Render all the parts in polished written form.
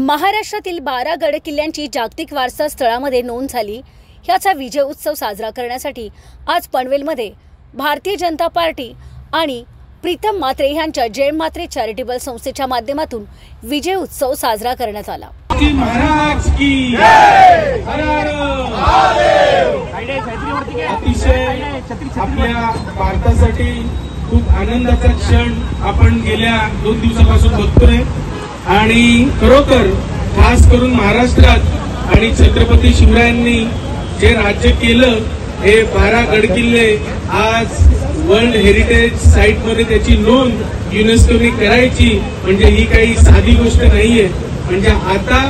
महाराष्ट्रातील 12 गड किल्ल्यांची जागतिक वारसा स्थळामध्ये नोंद झाली। ह्याचा विजय उत्सव साजरा करण्यासाठी आज पनवेलमध्ये भारतीय जनता पार्टी आणि प्रीतम म्हात्रे यांच्या जय म्हात्रे चॅरिटेबल संस्थेच्या माध्यमातून विजय उत्सव साजरा करण्यात आला। महाराज की जय, हर हर महादेव। अतिशय आपल्या भारतासाठी खूप आनंदाचा क्षण आपण गेल्या 2 दिवसापासून बघतोय आणि खरोखर खास करून महाराष्ट्रात आणि छत्रपती शिवरायांनी जे राज्य केलं हे 12 गडकिल्ले आज वर्ल्ड हेरिटेज साइट मध्ये त्याची नोंद युनेस्कोने करायची म्हणजे ही काही साधी गोष्ट नाहीये। म्हणजे आता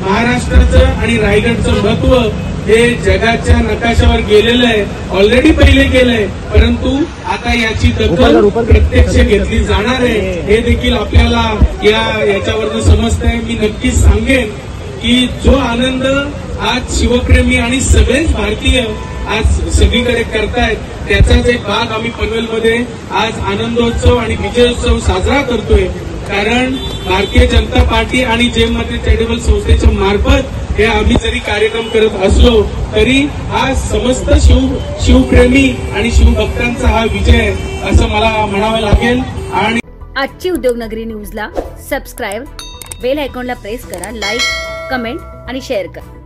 महाराष्ट्राचं आणि रायगडचं महत्व हे जगाच्या नकाशावर गेलेलं आहे, ऑलरेडी पहिले गेलंय, परंतु आता याची दखल प्रत्यक्ष घेतली जाणार आहे हे देखील आपल्याला याच्यावरनं समजतंय। मी नक्कीच सांगेन की जो आनंद आज शिवप्रेमी आणि सगळेच भारतीय आज सगळीकडे करतायत त्याचाच एक भाग आम्ही पनवेलमध्ये आज आनंदोत्सव आणि विजयोत्सव साजरा करतोय। कारण भारतीय जनता पार्टी आणि जय म्हात्रे चॅरिटेबल संस्थेच्या मार्फत हे आम्ही जरी कार्यक्रम करत असलो तरी हा समस्त शिवप्रेमी आणि शिवभक्तांचा हा विजय असं मला म्हणावं लागेल। आणि आजची उद्योगनगरी न्यूजला सबस्क्राइब, बेल आयकॉनला प्रेस करा, लाईक, कमेंट आणि शेअर करा।